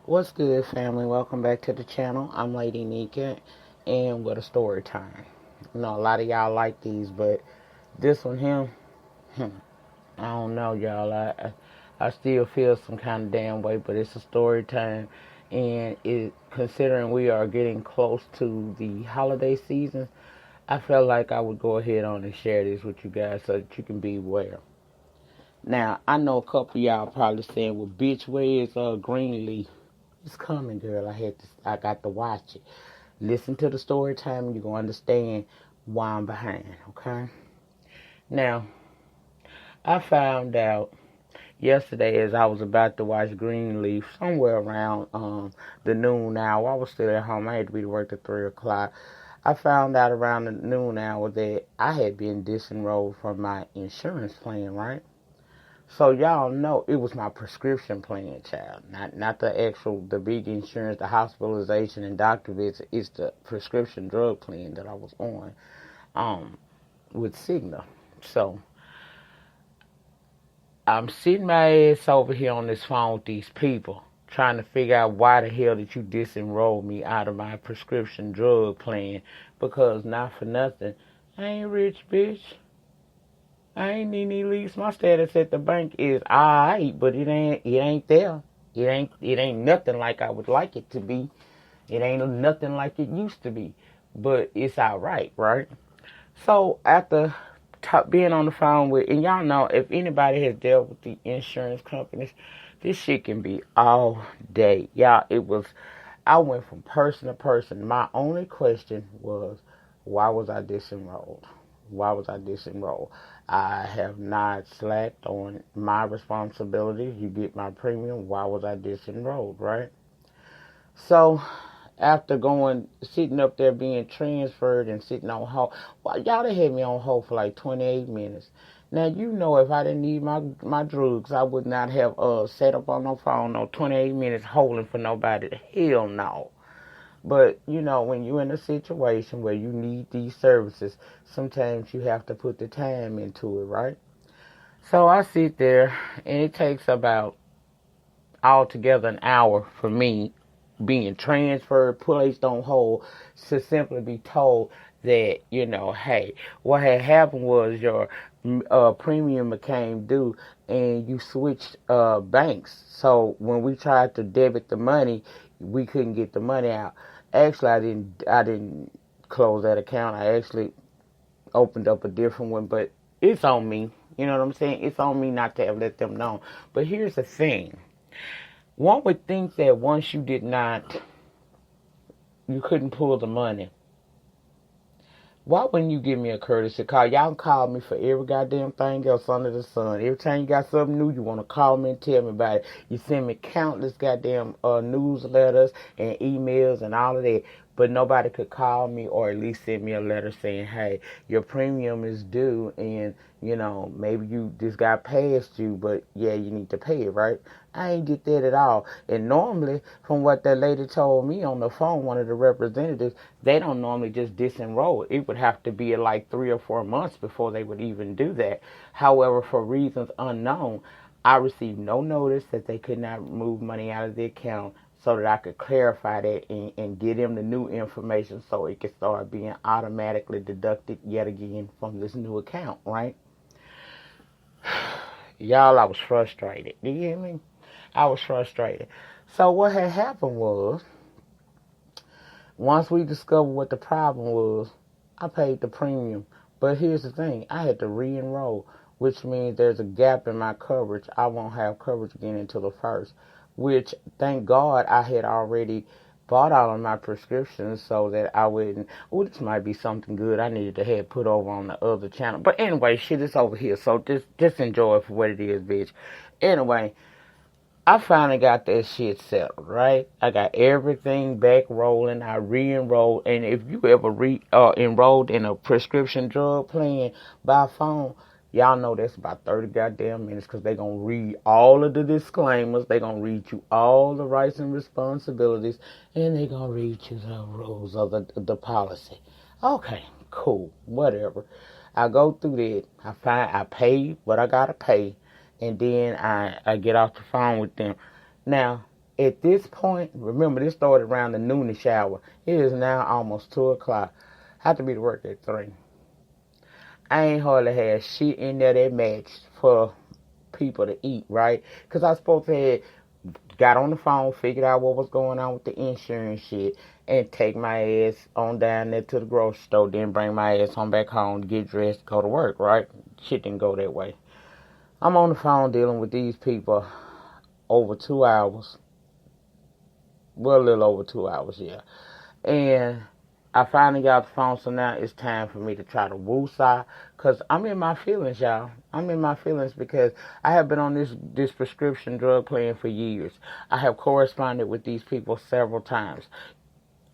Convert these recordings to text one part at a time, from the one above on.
What's good, family? Welcome back to the channel. I'm Lady Nika, and with a story time. You know, a lot of y'all like these, but this one here, I don't know, y'all. I still feel some kind of damn way, but it's a story time, and considering we are getting close to the holiday season, I felt like I would go ahead on and share this with you guys so that you can be aware. Now, I know a couple of y'all probably saying, "Well, bitch, where is Greenleaf?" It's coming, girl. I got to watch it. Listen to the story time and you're going to understand why I'm behind, okay? Now, I found out yesterday as I was about to watch Greenleaf, somewhere around the noon hour. I was still at home. I had to be to work at 3 o'clock. I found out around the noon hour that I had been disenrolled from my insurance plan, right? So y'all know it was my prescription plan, child. Not the actual, the big insurance, the hospitalization and doctor visits. It's the prescription drug plan that I was on, with Cigna. So I'm sitting my ass over here on this phone with these people, trying to figure out why the hell did you disenroll me out of my prescription drug plan? Because not for nothing, I ain't rich, bitch. I ain't need any leaks. My status at the bank is alright, but it ain't there. It ain't nothing like I would like it to be. It ain't nothing like it used to be. But it's alright, right? So after being on the phone with, and y'all know if anybody has dealt with the insurance companies, this shit can be all day. Y'all, I went from person to person. My only question was, why was I disenrolled? Why was I disenrolled? I have not slacked on my responsibilities. You get my premium. Why was I disenrolled, right? So, after sitting up there being transferred and sitting on hold, well, y'all they had me on hold for like 28 minutes. Now, you know, if I didn't need my drugs, I would not have sat up on no phone no 28 minutes holding for nobody. Hell no. But, you know, when you're in a situation where you need these services, sometimes you have to put the time into it, right? So I sit there, and it takes about altogether an hour for me being transferred, placed on hold, to simply be told that, you know, hey, what had happened was your premium became due and you switched banks. So when we tried to debit the money, we couldn't get the money out. Actually, I didn't close that account. I actually opened up a different one, but it's on me. You know what I'm saying? It's on me not to have let them know. But here's the thing. One would think that once you couldn't pull the money. Why wouldn't you give me a courtesy call? Y'all call me for every goddamn thing else under the sun. Every time you got something new, you want to call me and tell me about it. You send me countless goddamn newsletters and emails and all of that. But nobody could call me or at least send me a letter saying, hey, your premium is due and, you know, maybe you just got past you, but yeah, you need to pay it, right? I ain't get that at all. And normally, from what that lady told me on the phone, one of the representatives, they don't normally just disenroll. It would have to be like 3 or 4 months before they would even do that. However, for reasons unknown, I received no notice that they could not move money out of the account so that I could clarify that and get them the new information so it could start being automatically deducted yet again from this new account, right? Y'all, I was frustrated. Do you hear me? I was frustrated. So what had happened was, once we discovered what the problem was, I paid the premium. But here's the thing, I had to re-enroll, which means there's a gap in my coverage. I won't have coverage again until the 1st, which, thank God, I had already bought all of my prescriptions so that I wouldn't, oh, this might be something good I needed to have put over on the other channel. But anyway, shit, it's over here, so just enjoy it for what it is, bitch. Anyway, I finally got that shit settled, right? I got everything back rolling. I re-enrolled. And if you ever enrolled in a prescription drug plan by phone, y'all know that's about 30 goddamn minutes because they're going to read all of the disclaimers. They're going to read you all the rights and responsibilities. And they're going to read you the rules of the policy. Okay, cool, whatever. I go through that. I pay what I got to pay and then I get off the phone with them. Now, At this point, remember this started around the noonish hour. It is now almost 2 o'clock. I have to be to work at 3. I ain't hardly had shit in there that matched for people to eat, right? Because I was supposed to have got on the phone, figured out what was going on with the insurance shit, and take my ass on down there to the grocery store, then bring my ass on back home, get dressed, go to work, right? Shit didn't go that way. I'm on the phone dealing with these people over 2 hours. Well, a little over 2 hours, yeah. And I finally got the phone, so now it's time for me to try to woosah, because I'm in my feelings, y'all. I'm in my feelings because I have been on this prescription drug plan for years. I have corresponded with these people several times.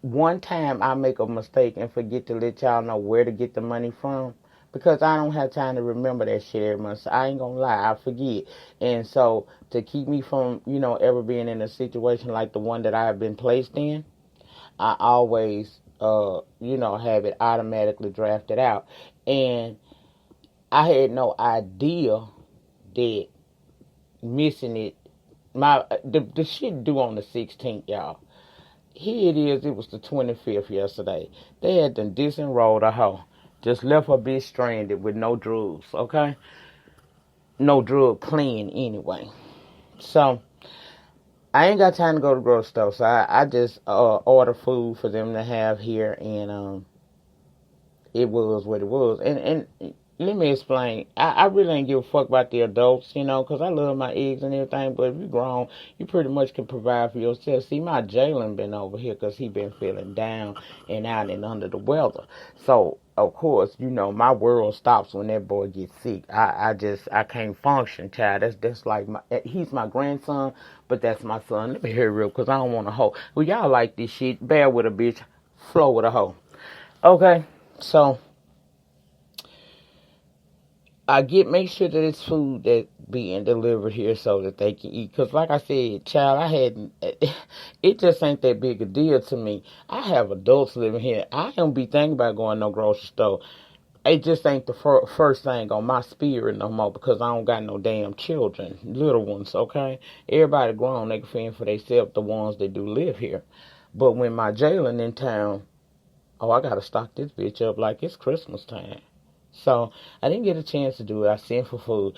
One time I make a mistake and forget to let y'all know where to get the money from, because I don't have time to remember that shit every month. So I ain't gonna lie, I forget. And so to keep me from, ever being in a situation like the one that I have been placed in, I always, have it automatically drafted out. And I had no idea that missing it, the shit due on the 16th, y'all. Here it is, it was the 25th yesterday. They had done disenrolled a hoe. Just left her bitch stranded with no drugs, okay? No drug plan anyway. So, I ain't got time to go to the grocery store, so I just order food for them to have here, and it was what it was. And let me explain. I really ain't give a fuck about the adults, because I love my eggs and everything, but if you grown, you pretty much can provide for yourself. See, my Jalen been over here because he been feeling down and out and under the weather. So, of course, my world stops when that boy gets sick. I can't function, child. That's like, he's my grandson, but that's my son. Let me hear it real, because I don't want to hoe. Well, y'all like this shit. Bear with a bitch. Flow with a hoe. Okay, so make sure that it's food that being delivered here so that they can eat. Because like I said, child, it just ain't that big a deal to me. I have adults living here. I don't be thinking about going to no grocery store. It just ain't the first thing on my spirit no more, because I don't got no damn children, little ones, okay? Everybody grown, they can fend for themselves, the ones that do live here. But when my Jalen in town, I got to stock this bitch up like it's Christmas time. So I didn't get a chance to do it. I sent for food.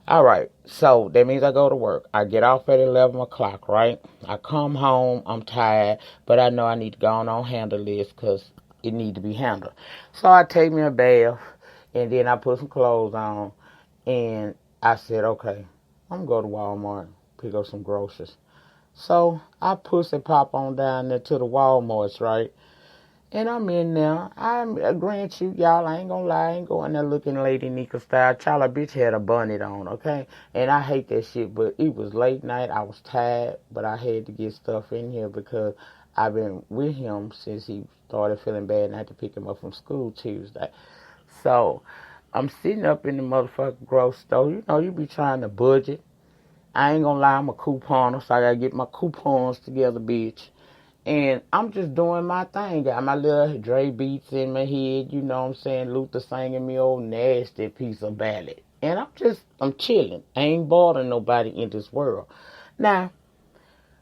All right. So that means I go to work. I get off at 11 o'clock, right? I come home. I'm tired, but I know I need to go on handle this because it need to be handled. So I take me a bath, and then I put some clothes on, and I said, okay, I'm going to go to Walmart, pick up some groceries. So I pussy pop on down there to the Walmarts, right? And I'm in there. I grant you, y'all, I ain't gonna lie, I ain't going there looking Lady Nyca style. Child, a bitch had a bonnet on, okay? And I hate that shit, but it was late night. I was tired, but I had to get stuff in here because I've been with him since he started feeling bad, and I had to pick him up from school Tuesday. So I'm sitting up in the motherfucking grocery store. You be trying to budget. I ain't gonna lie, I'm a couponer, so I gotta get my coupons together, bitch. And I'm just doing my thing. Got my little Dre beats in my head, you know what I'm saying? Luther singing me old nasty piece of ballad. And I'm chilling. I ain't bothering nobody in this world. Now,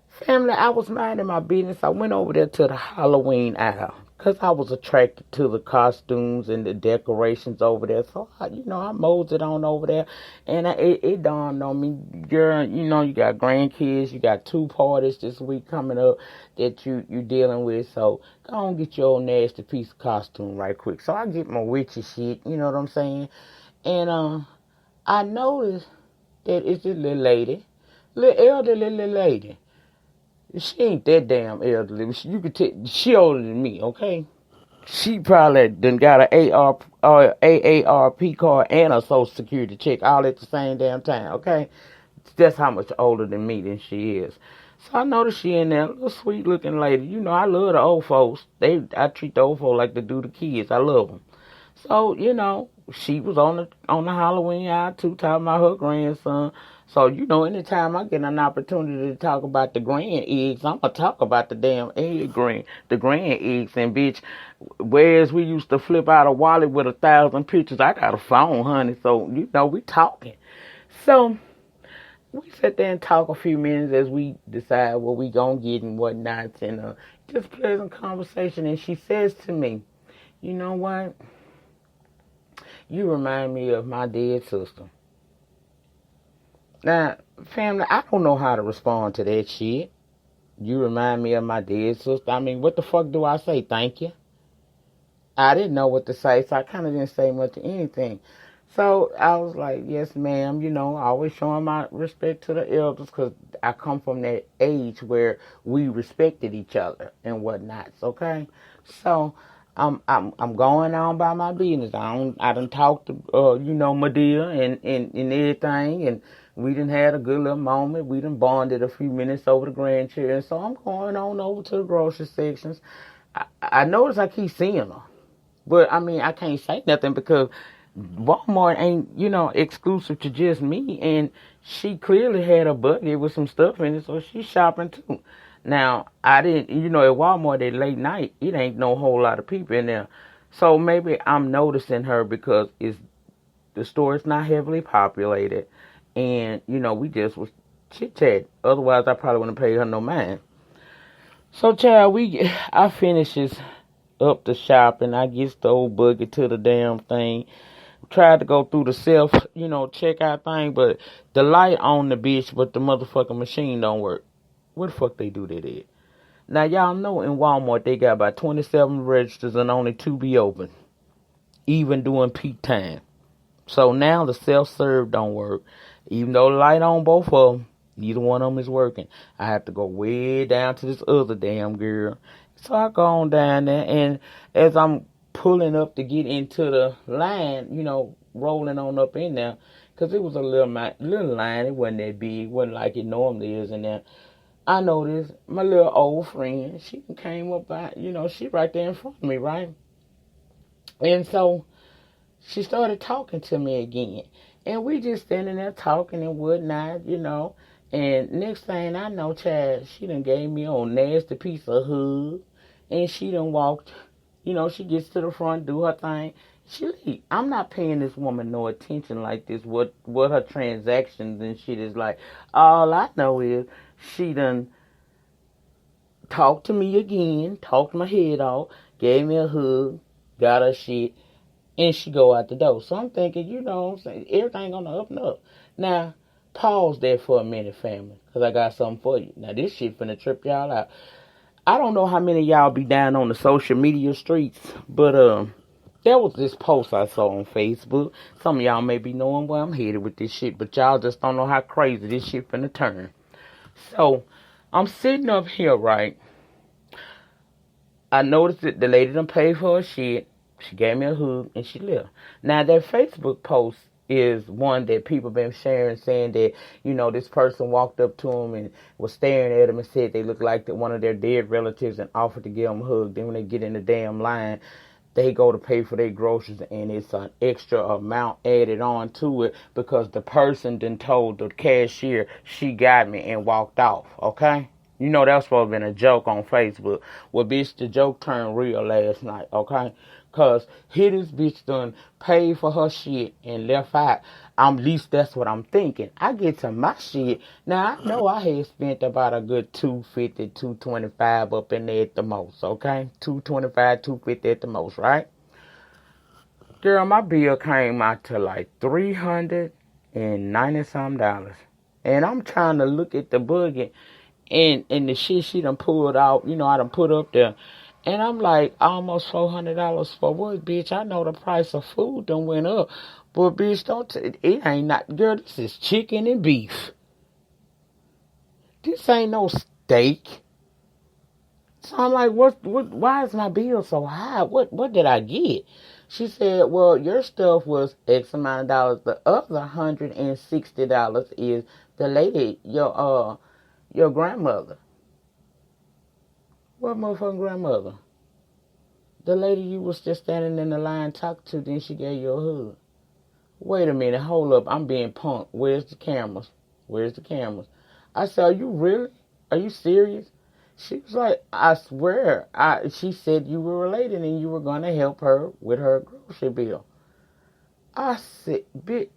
family, I was minding my business. I went over there to the Halloween aisle because I was attracted to the costumes and the decorations over there. So, I moseyed on over there, and it dawned on me, girl, you got grandkids, you got 2 parties this week coming up that you dealing with, so go on get your old nasty piece of costume right quick. So I get my witchy shit, you know what I'm saying? And I noticed that it's this little lady, little elderly little lady. She ain't that damn elderly. You could tell she older than me, okay? She probably done got a AARP card and a Social Security check all at the same damn time, okay? That's how much older than me than she is. So I noticed she in there, little sweet looking lady. I love the old folks. I treat the old folks like they do the kids. I love them. So, she was on the Halloween aisle too, talking about her grandson. So, anytime I get an opportunity to talk about the grand eggs, I'm going to talk about the damn the grand eggs. And, bitch, whereas we used to flip out a wallet with 1,000 pictures, I got a phone, honey. So, we talking. So, we sat there and talk a few minutes as we decide what we gonna get and whatnot, and just pleasant conversation. And she says to me, "You know what? You remind me of my dead sister." Now, family, I don't know how to respond to that shit. You remind me of my dead sister. I mean, what the fuck do I say? Thank you. I didn't know what to say, so I kind of didn't say much of anything. So I was like, yes, ma'am, always showing my respect to the elders because I come from that age where we respected each other and whatnot, okay? So I'm going on by my business. I done talked to, Medea and everything, and we done had a good little moment. We done bonded a few minutes over the grandchildren, so I'm going on over to the grocery sections. I notice I keep seeing her. But, I mean, I can't say nothing because Walmart ain't, exclusive to just me. And she clearly had a buggy with some stuff in it, so she's shopping too. Now, I didn't, at Walmart at late night, it ain't no whole lot of people in there. So maybe I'm noticing her because the store is not heavily populated. And, we just was chit-chat. Otherwise, I probably wouldn't pay her no mind. So, child, I finishes up the shopping. I gets the old buggy to the damn thing. Tried to go through the self, checkout thing, but the light on the bitch, but the motherfucking machine don't work. What the fuck they do that at? Now, y'all know in Walmart they got about 27 registers and only 2 be open, even during peak time. So now the self-serve don't work. Even though the light on both of them, neither one of them is working. I have to go way down to this other damn girl. So I go on down there, and as I'm pulling up to get into the line, rolling on up in there, because it was a little line. It wasn't that big. It wasn't like it normally is in there. I noticed my little old friend, she came up by, she right there in front of me, right? And so she started talking to me again. And we just standing there talking and whatnot, And next thing I know, child, she done gave me a nasty piece of hug. And she done walked, she gets to the front, do her thing. She leave. I'm not paying this woman no attention like this, what her transactions and shit is like. All I know is she done talked to me again, talked my head off, gave me a hug, got her shit, and she go out the door. So I'm thinking, everything on the up and up. Now, pause there for a minute, family, because I got something for you. Now, this shit finna trip y'all out. I don't know how many of y'all be down on the social media streets, but there was this post I saw on Facebook. Some of y'all may be knowing where I'm headed with this shit, but y'all just don't know how crazy this shit finna turn. So, I'm sitting up here, right? I noticed that the lady done paid for her shit. She gave me a hug, and she left. Now, that Facebook post is one that people been sharing, saying that, this person walked up to him and was staring at him and said they looked like one of their dead relatives and offered to give them a hug. Then when they get in the damn line, they go to pay for their groceries, and it's an extra amount added on to it because the person then told the cashier she got me and walked off, okay? That was supposed to have been a joke on Facebook. Well, bitch, the joke turned real last night, okay? Because here this bitch done paid for her shit and left out. At least that's what I'm thinking. I get to my shit. Now, I know I had spent about a good $250, $225 up in there at the most, okay? $225, $250 at the most, right? Girl, my bill came out to like $390-something. And I'm trying to look at the boogie and the shit she done pulled out, I done put up there. And I'm like, almost $400 for what, bitch? I know the price of food done went up. But, bitch, it ain't not, girl, this is chicken and beef. This ain't no steak. So I'm like, why is my bill so high? What did I get? She said, well, your stuff was X amount of dollars. The other $160 is the lady, your grandmother. What motherfucking grandmother? The lady you was just standing in the line talking to, then she gave you a hug. Wait a minute, hold up, I'm being punked. Where's the cameras? I said, are you really? Are you serious? She was like, I swear. She said you were related and you were going to help her with her grocery bill. I said, bitch,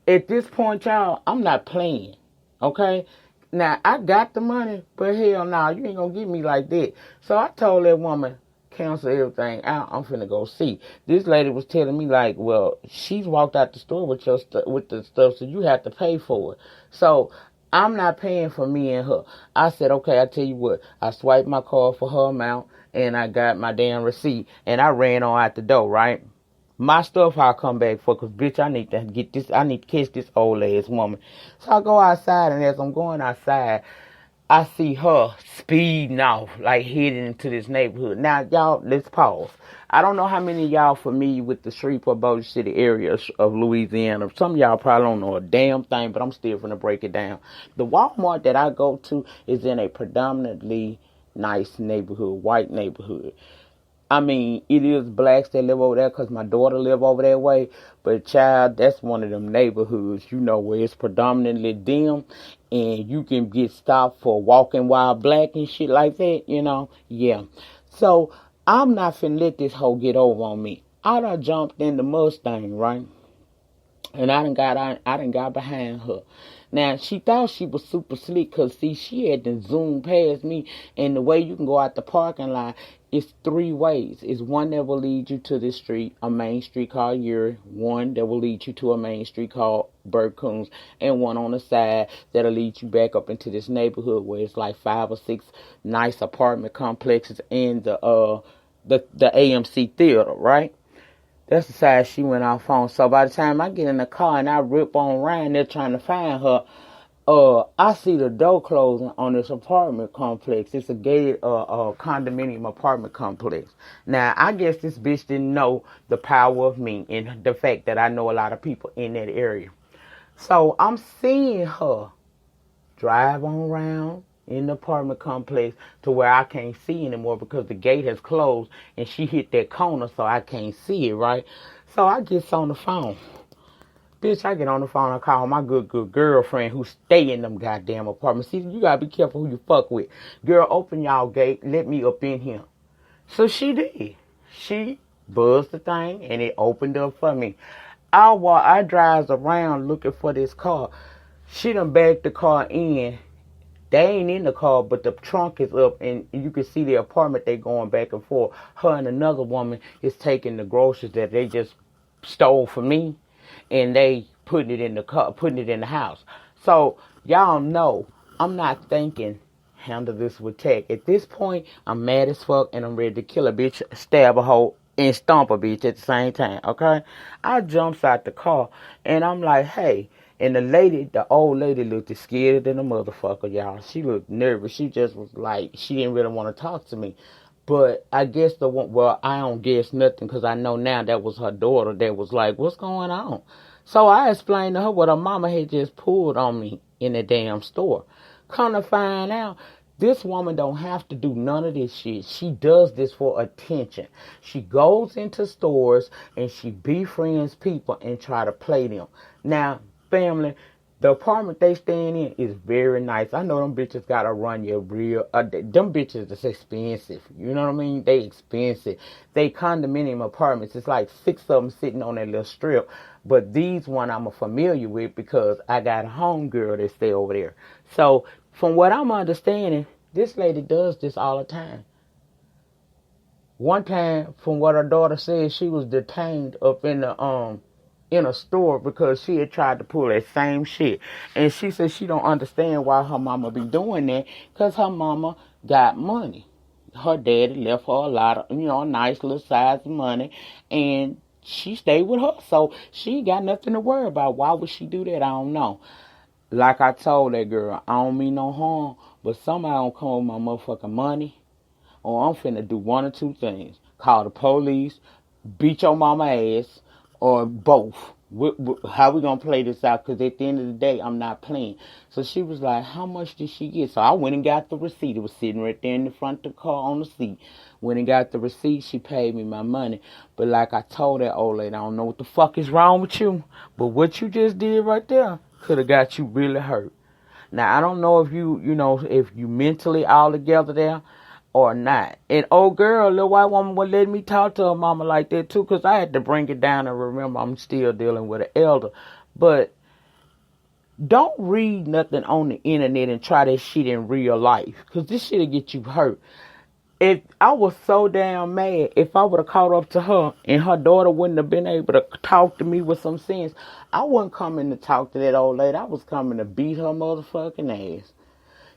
at this point, y'all, I'm not playing. Okay? Now, I got the money, but hell no, you ain't gonna get me like that. So I told that woman, cancel everything out. I'm finna go see. This lady was telling me like, well, she's walked out the store with your with the stuff, so you have to pay for it. So I'm not paying for me and her. I said, okay, I tell you what. I swiped my card for her amount, and I got my damn receipt, and I ran on out the door, right? My stuff I'll come back for, cause bitch, I need to get this, I need to catch this old ass woman. So I go outside, and as I'm going outside, I see her speeding off, like heading into this neighborhood. Now, y'all, let's pause. I don't know how many of y'all familiar with the Shreveport, Bossier City area of Louisiana. Some of y'all probably don't know a damn thing, but I'm still gonna break it down. The Walmart that I go to is in a predominantly nice neighborhood, white neighborhood. I mean, it is blacks that live over there because my daughter live over that way. But, child, that's one of them neighborhoods, where it's predominantly them. And you can get stopped for walking while black and shit like that, Yeah. So, I'm not finna let this hoe get over on me. I done jumped in the Mustang, right? And I done got behind her. Now, she thought she was super slick because, see, she had to zoom past me. And the way you can go out the parking lot is three ways. It's one that will lead you to this street, a main street called Uri. One that will lead you to a main street called Burt Coons. And one on the side that'll lead you back up into this neighborhood where it's like 5 or 6 nice apartment complexes and the AMC theater, right? That's the side she went off on. So by the time I get in the car and I rip on around there trying to find her, I see the door closing on this apartment complex. It's a gated condominium apartment complex. Now, I guess this bitch didn't know the power of me and the fact that I know a lot of people in that area. So I'm seeing her drive on around in the apartment complex to where I can't see anymore because the gate has closed and she hit that corner so I can't see it, right? So I get on the phone. Bitch, I get on the phone and call my good girlfriend who stay in them goddamn apartments. See, you gotta be careful who you fuck with. Girl, open y'all gate, let me up in here. So she did. She buzzed the thing and it opened up for me. I drives around looking for this car. She done backed the car in. They ain't in the car, but the trunk is up, and you can see the apartment they going back and forth. Her and another woman is taking the groceries that they just stole from me, and they putting it in the car, putting it in the house. So y'all know I'm not thinking handle this with tech. At this point, I'm mad as fuck, and I'm ready to kill a bitch, stab a hoe, and stomp a bitch at the same time. Okay, I jumps out the car, and I'm like, hey. And the old lady looked scared than a motherfucker, y'all. She looked nervous. She just was like, she didn't really want to talk to me. But I guess I don't guess nothing because I know now that was her daughter that was like, what's going on? So I explained to her what her mama had just pulled on me in the damn store. Come to find out, this woman don't have to do none of this shit. She does this for attention. She goes into stores and she befriends people and try to play them. Now, family, the apartment they staying in is very nice. I know them bitches gotta run you real. Them bitches is expensive. You know what I mean? They expensive. They condominium apartments. It's like 6 of them sitting on that little strip. But these one I'm familiar with because I got a homegirl that stay over there. So from what I'm understanding, this lady does this all the time. One time, from what her daughter said, she was detained up in a store because she had tried to pull that same shit. And she said she don't understand why her mama be doing that because her mama got money. Her daddy left her a lot of, a nice little size of money, and she stayed with her. So she got nothing to worry about. Why would she do that? I don't know. Like I told that girl, I don't mean no harm, but somebody don't come with my motherfucking money, or I'm finna do one or two things. Call the police, beat your mama ass, or both. How we gonna play this out? Because at the end of the day, I'm not playing. So she was like, how much did she get? So I went and got the receipt. It was sitting right there in the front of the car on the seat. Went and got the receipt. She paid me my money. But like I told that old lady, I don't know what the fuck is wrong with you, but what you just did right there could have got you really hurt. Now, I don't know if if you mentally all together there or not. And old girl, little white woman, would let me talk to her mama like that too, because I had to bring it down and remember I'm still dealing with an elder. But Don't read nothing on the internet and try that shit in real life, because this shit'll get you hurt. If I was so damn mad, if I would have caught up to her and her daughter wouldn't have been able to talk to me with some sense, I wasn't coming to talk to that old lady. I was coming to beat her motherfucking ass.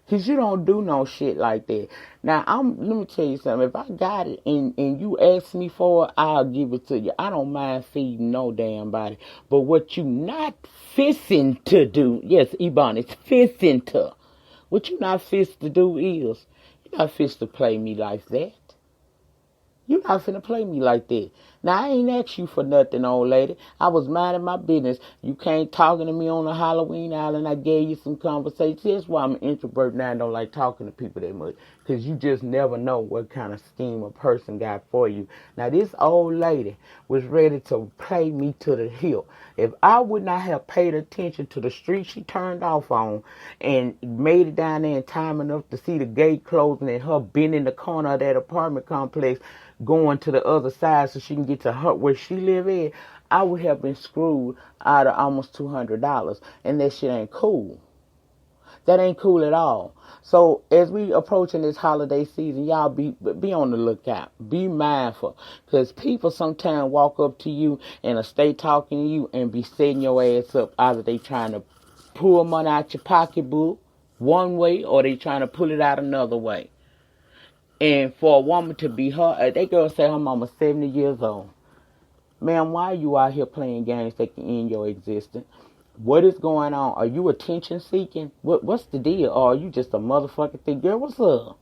Cause you don't do no shit like that. Now let me tell you something. If I got it and you ask me for it, I'll give it to you. I don't mind feeding no damn body. But what you not fixing to do, yes, Ebon, it's fixing to. What you not fixing to do is, you're not fixing to play me like that. You not finna play me like that. Now, I ain't asked you for nothing, old lady. I was minding my business. You came talking to me on a Halloween island. I gave you some conversation. That's why I'm an introvert now and don't like talking to people that much. Because you just never know what kind of scheme a person got for you. Now, this old lady was ready to play me to the hill. If I would not have paid attention to the street she turned off on and made it down there in time enough to see the gate closing and her being in the corner of that apartment complex, going to the other side so she can get to her where she live at, I would have been screwed out of almost $200, and that shit ain't cool. That ain't cool at all. So as we approaching this holiday season, y'all be on the lookout. Be mindful, because people sometimes walk up to you and stay talking to you and be setting your ass up. Either they trying to pull money out your pocketbook one way, or they trying to pull it out another way. And for a woman to be her, that girl said her mama's 70 years old. Ma'am, why are you out here playing games that can end your existence? What is going on? Are you attention seeking? What's the deal? Or are you just a motherfucking thing? Girl, what's up?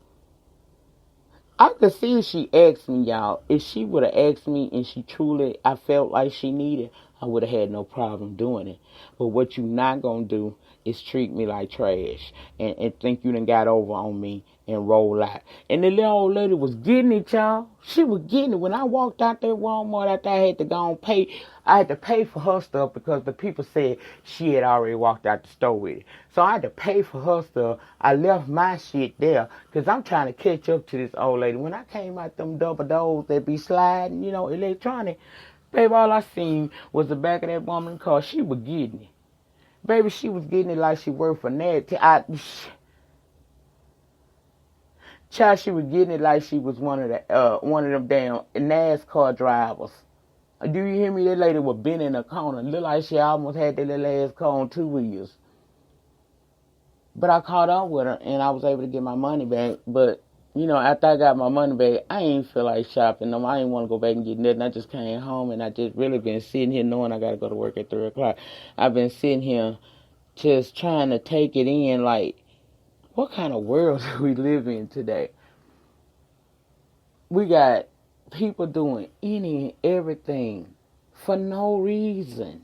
I could see if she asked me, y'all. If she would have asked me and she truly, I felt like she needed, I would have had no problem doing it. But what you not going to do is treat me like trash and think you done got over on me and roll out. And the little old lady was getting it, y'all. She was getting it. When I walked out there Walmart after I had to go and pay, I had to pay for her stuff because the people said she had already walked out the store with it. So I had to pay for her stuff. I left my shit there because I'm trying to catch up to this old lady. When I came out them double doors that be sliding, electronic, baby, all I seen was the back of that woman's car. She was getting it. Baby, she was getting it like she worked for Nat. Child, she was getting it like she was one of them damn NASCAR drivers. Do you hear me? That lady was bent in a corner. Looked like she almost had that little ass car on 2 wheels. But I caught up with her and I was able to get my money back. But, after I got my money back, I ain't feel like shopping no more. I ain't want to go back and get nothing. I just came home and I just really been sitting here knowing I got to go to work at 3 o'clock. I've been sitting here just trying to take it in, like, what kind of world do we live in today? We got people doing any and everything for no reason.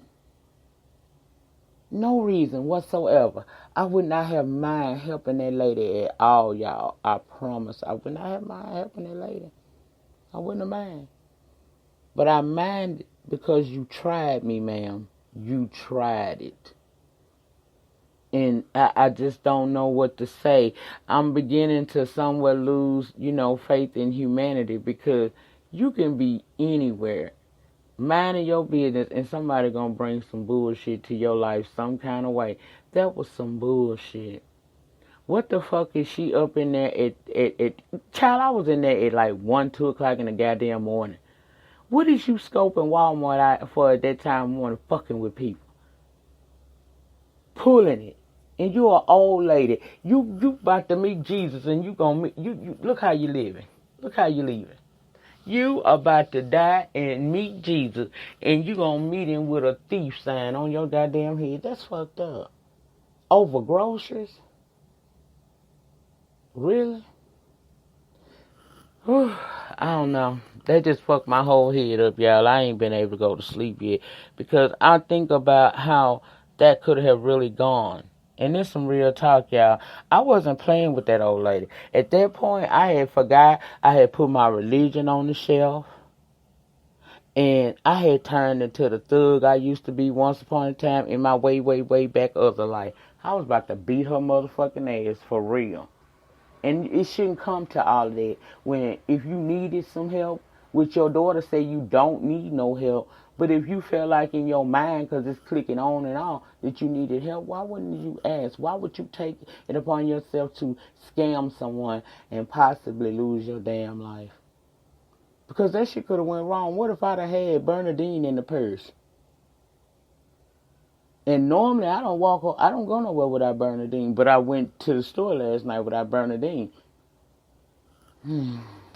No reason whatsoever. I would not have mind helping that lady at all, y'all. I promise. I would not have mind helping that lady. I wouldn't have mind. But I mind because you tried me, ma'am. You tried it. And I just don't know what to say. I'm beginning to somewhat lose, faith in humanity, because you can be anywhere, minding your business, and somebody gonna bring some bullshit to your life some kind of way. That was some bullshit. What the fuck is she up in there at child, I was in there at like 1, 2 o'clock in the goddamn morning. What is you scoping Walmart out for at that time morning, fucking with people? Pulling it. And you an old lady. You about to meet Jesus, and you gonna meet you look how you living. Look how you living. You about to die and meet Jesus, and you gonna meet him with a thief sign on your goddamn head. That's fucked up. Over groceries? Really? Whew, I don't know. That just fucked my whole head up, y'all. I ain't been able to go to sleep yet because I think about how that could have really gone. And there's some real talk, y'all. I wasn't playing with that old lady. At that point, I had forgot I had put my religion on the shelf. And I had turned into the thug I used to be once upon a time in my way, way, way back other life. I was about to beat her motherfucking ass for real. And it shouldn't come to all of that. When if you needed some help With your daughter say you don't need no help, but if you feel like in your mind, because it's clicking on and off, that you needed help, why wouldn't you ask? Why would you take it upon yourself to scam someone and possibly lose your damn life? Because that shit could have went wrong. What if I'd have had Bernadine in the purse? And normally I don't go nowhere without Bernadine, but I went to the store last night without Bernadine.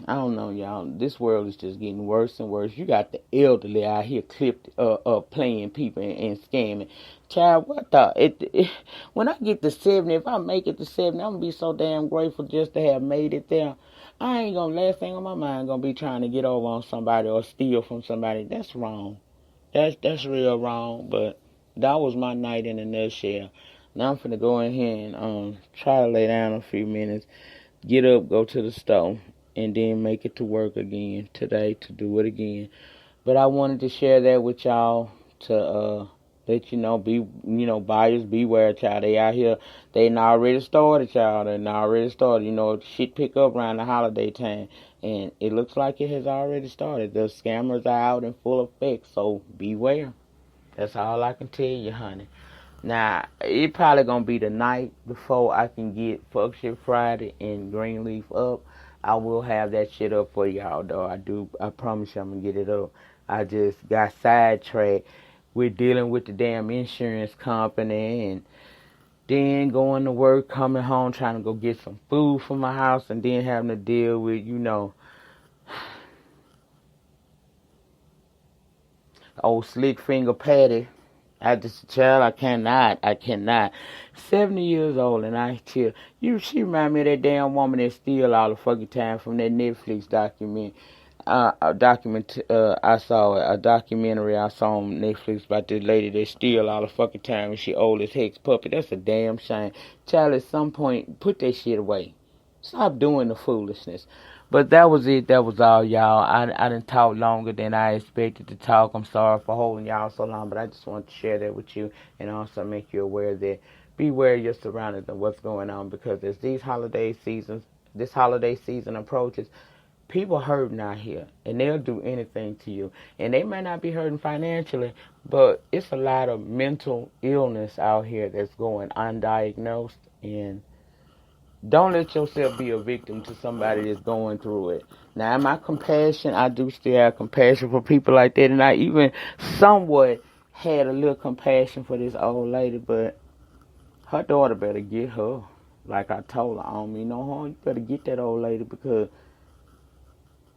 I don't know, y'all. This world is just getting worse and worse. You got the elderly out here playing people and scamming. Child, what the? When I get to 70, if I make it to 70, I'm going to be so damn grateful just to have made it there. I ain't going to, last thing on my mind, going to be trying to get over on somebody or steal from somebody. That's wrong. That's real wrong, but that was my night in a nutshell. Now I'm finna go in here and try to lay down a few minutes, get up, go to the store, and then make it to work again today to do it again. But I wanted to share that with y'all to let you know, buyers beware, child. They out here, they done already started, child. They done already started. Shit pick up around the holiday time, and it looks like it has already started. The scammers are out in full effect, so beware. That's all I can tell you, honey. Now, it probably gonna be the night before I can get Fuck Shit Friday and Greenleaf up. I will have that shit up for y'all, though. I promise you I'm gonna get it up. I just got sidetracked with dealing with the damn insurance company and then going to work, coming home, trying to go get some food for my house, and then having to deal with, old Slick Finger Patty. I cannot. 70 years old, and I tell you, she remind me of that damn woman that steal all the fucking time from that Netflix document. I saw a documentary I saw on Netflix about this lady that steal all the fucking time and she old as hex puppy. That's a damn shame. Child, at some point, put that shit away. Stop doing the foolishness. But that was it. That was all, y'all. I didn't talk longer than I expected to talk. I'm sorry for holding y'all so long, but I just wanted to share that with you and also make you aware that beware your surroundings and what's going on, because as this holiday season approaches, people hurting out here, and they'll do anything to you. And they may not be hurting financially, but it's a lot of mental illness out here that's going undiagnosed, and don't let yourself be a victim to somebody that's going through it. Now, my compassion, I do still have compassion for people like that, and I even somewhat had a little compassion for this old lady, but her daughter better get her. Like I told her, I don't mean no harm. You better get that old lady, because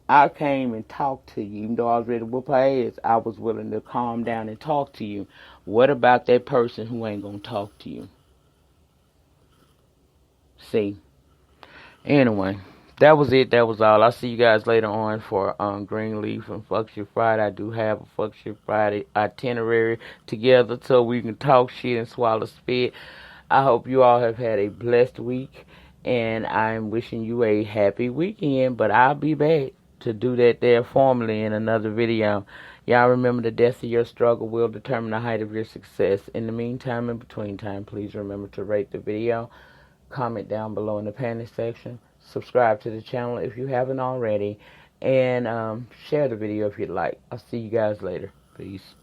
I came and talked to you. Even though I was ready to whoop her ass, I was willing to calm down and talk to you. What about that person who ain't gonna talk to you? See? Anyway, that was it. That was all. I'll see you guys later on for Greenleaf and Fuck Shit Friday. I do have a Fuck Shit Friday itinerary together so we can talk shit and swallow spit. I hope you all have had a blessed week, and I'm wishing you a happy weekend, but I'll be back to do that there formally in another video. Y'all remember, the depth of your struggle will determine the height of your success. In the meantime, in between time, please remember to rate the video, comment down below in the panic section, subscribe to the channel if you haven't already, and share the video if you'd like. I'll see you guys later. Peace.